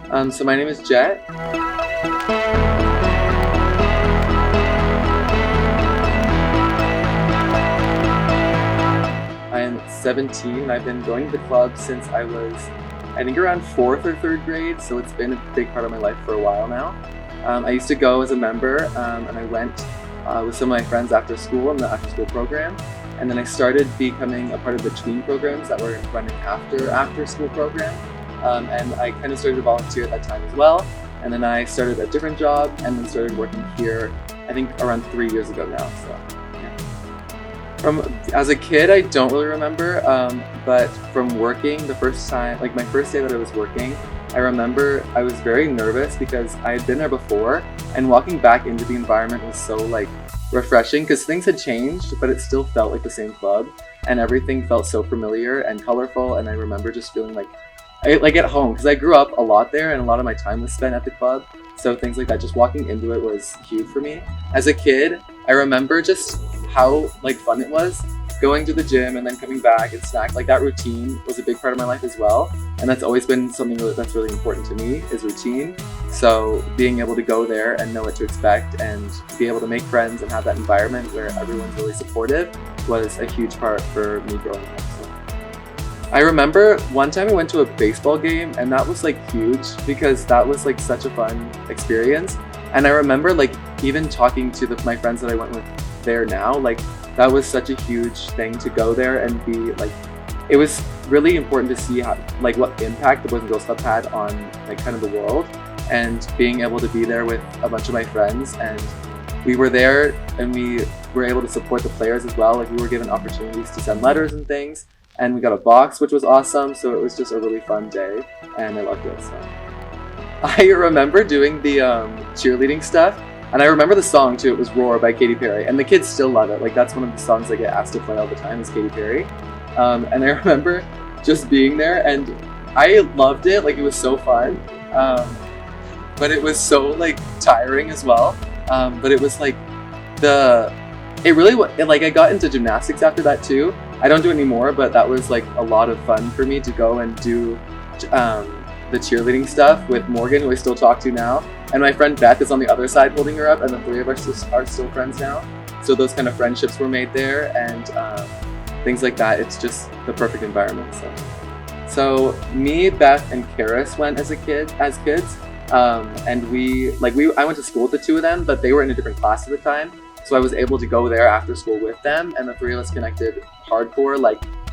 So my name is Jett. I'm 17. I've been going to the club since I was, I think, around 4th or 3rd grade, so it's been a big part of my life for a while now. I used to go as a member, and I went with some of my friends after school in the after-school program. And then I started becoming a part of the tween programs that were running after school program. And I kind of started to volunteer at that time as well. And then I started a different job and then started working here, I think around 3 years ago now. So, yeah. As a kid, I don't really remember, but from working the first time, like my first day that I was working, I remember I was very nervous because I had been there before, and walking back into the environment was so refreshing because things had changed, but it still felt like the same club, and everything felt so familiar and colorful. And I remember just feeling like at home, because I grew up a lot there and a lot of my time was spent at the club. So things like that, just walking into it was huge for me. As a kid, I remember just how fun it was going to the gym and then coming back and snack. That routine was a big part of my life as well, and that's always been something that's really important to me, is routine. So being able to go there and know what to expect and be able to make friends and have that environment where everyone's really supportive was a huge part for me growing up. So I remember one time I went to a baseball game, and that was huge because that was such a fun experience. And I remember even talking to my friends that I went with there now, that was such a huge thing to go there and be it was really important to see how what impact the Boys and Girls Club had on kind of the world, and being able to be there with a bunch of my friends, and we were there and we were able to support the players as well. We were given opportunities to send letters and things, and we got a box, which was awesome. So it was just a really fun day, and I loved it. So I remember doing the cheerleading stuff. And I remember the song too. It was Roar by Katy Perry, and the kids still love it. That's one of the songs I get asked to play all the time, is Katy Perry. And I remember just being there, and I loved it. It was so fun, but it was so tiring as well. But it was I got into gymnastics after that too. I don't do it anymore, but that was a lot of fun for me to go and do the cheerleading stuff with Morgan, who I still talk to now. And my friend Beth is on the other side holding her up, and the three of us are still friends now. So those kind of friendships were made there, and things like that. It's just the perfect environment. So me, Beth, and Karis went as kids, and I went to school with the two of them, but they were in a different class at the time. So I was able to go there after school with them, and the three of us connected hardcore.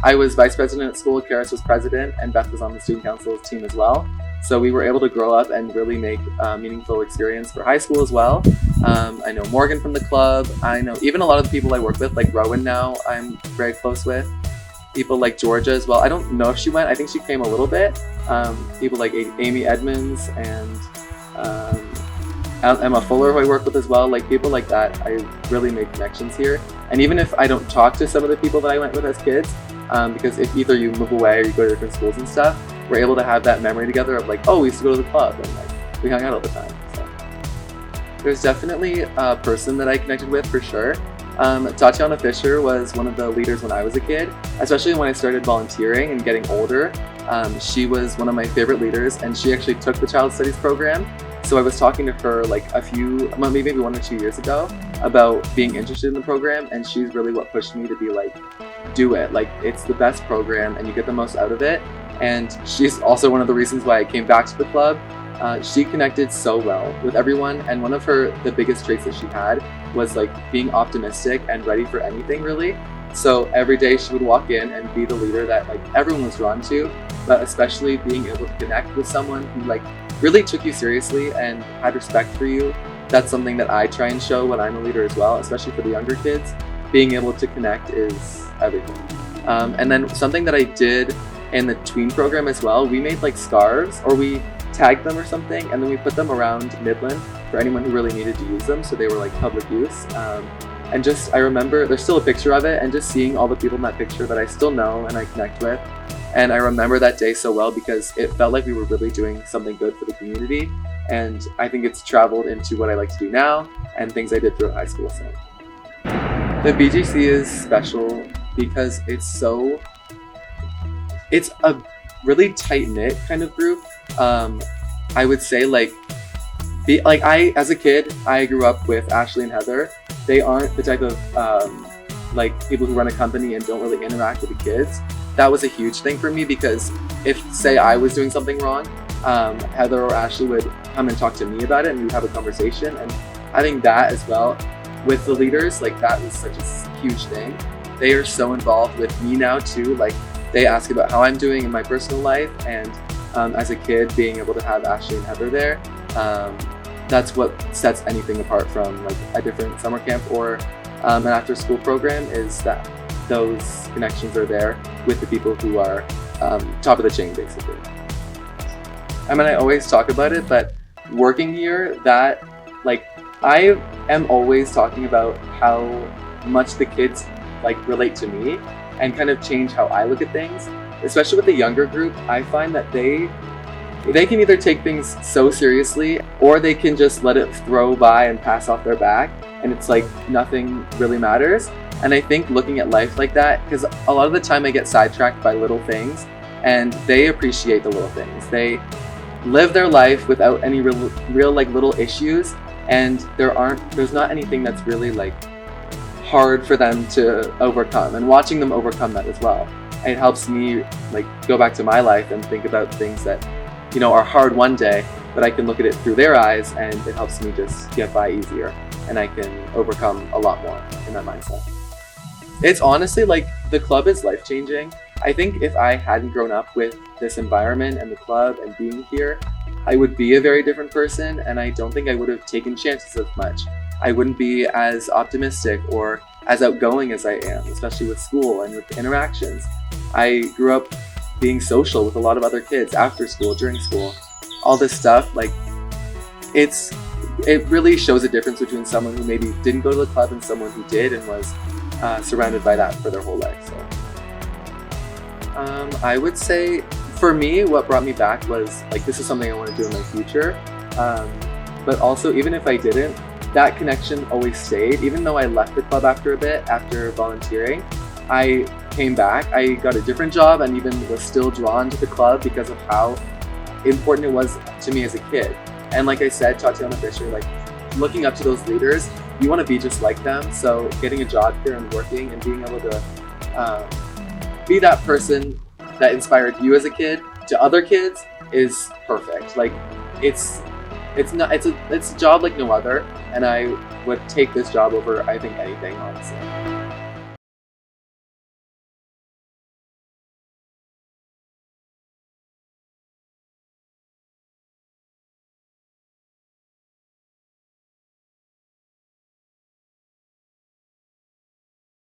I was vice president at school, Karis was president, and Beth was on the student council team as well. So we were able to grow up and really make a meaningful experience for high school as well. I know Morgan from the club. I know even a lot of the people I work with, Rowan now, I'm very close with. People like Georgia as well. I don't know if she went. I think she came a little bit. People like Amy Edmonds and Emma Fuller, who I work with as well. People like that, I really made connections here. And even if I don't talk to some of the people that I went with as kids, because if either you move away or you go to different schools and stuff, we're able to have that memory together of we used to go to the club and we hung out all the time. So there's definitely a person that I connected with for sure. Tatiana Fisher was one of the leaders when I was a kid, especially when I started volunteering and getting older. She was one of my favorite leaders, and she actually took the Child Studies program. So I was talking to her maybe 1 or 2 years ago about being interested in the program, and she's really what pushed me to be do it. It's the best program and you get the most out of it. And she's also one of the reasons why I came back to the club. She connected so well with everyone, and one of the biggest traits that she had was being optimistic and ready for anything, really. So every day she would walk in and be the leader that everyone was drawn to, but especially being able to connect with someone who really took you seriously and had respect for you. That's something that I try and show when I'm a leader as well, especially for the younger kids. Being able to connect is everything. And then something that I did in the tween program as well, we made scarves, or we tagged them or something, and then we put them around Midland for anyone who really needed to use them, so they were public use. And I remember there's still a picture of it, and just seeing all the people in that picture that I still know and I connect with. And I remember that day so well because it felt like we were really doing something good for the community, and I think it's traveled into what I like to do now and things I did throughout high school. So the BGC is special because it's a really tight-knit kind of group. I would say like I, as a kid, I grew up with Ashley and Heather. They aren't the type of like people who run a company and don't really interact with the kids. That was a huge thing for me because if, say, I was doing something wrong, Heather or Ashley would come and talk to me about it and we would have a conversation. And having that as well with the leaders, like that was such a huge thing. They are so involved with me now too. Like they ask about how I'm doing in my personal life, and as a kid, being able to have Ashley and Heather there, that's what sets anything apart from like a different summer camp or an after-school program, is that those connections are there with the people who are top of the chain, basically. I mean, I always talk about it, but working here, that like I am always talking about how much the kids like relate to me and kind of change how I look at things. Especially with the younger group, I find that they can either take things so seriously or they can just let it throw by and pass off their back, and it's like nothing really matters. And I think looking at life like that, because a lot of the time I get sidetracked by little things, and they appreciate the little things. They live their life without any real like little issues, and there's not anything that's really like hard for them to overcome, and watching them overcome that as well, it helps me like go back to my life and think about things that, you know, are hard one day, but I can look at it through their eyes, and it helps me just get by easier, and I can overcome a lot more in that mindset. It's honestly like the club is life-changing. I think if I hadn't grown up with this environment and the club and being here, I would be a very different person, and I don't think I would have taken chances as much. I wouldn't be as optimistic or as outgoing as I am, especially with school and with the interactions. I grew up being social with a lot of other kids after school, during school, all this stuff. Like it really shows a difference between someone who maybe didn't go to the club and someone who did and was surrounded by that for their whole life. So I would say for me, what brought me back was like, this is something I want to do in my future. But also, even if I didn't, that connection always stayed. Even though I left the club after a bit, after volunteering, I came back. I got a different job and even was still drawn to the club because of how important it was to me as a kid. And like I said, Tatiana Fisher, like looking up to those leaders, you want to be just like them. So getting a job here and working and being able to be that person that inspired you as a kid to other kids is perfect. Like it's a job like no other, and I would take this job over, I think, anything, honestly.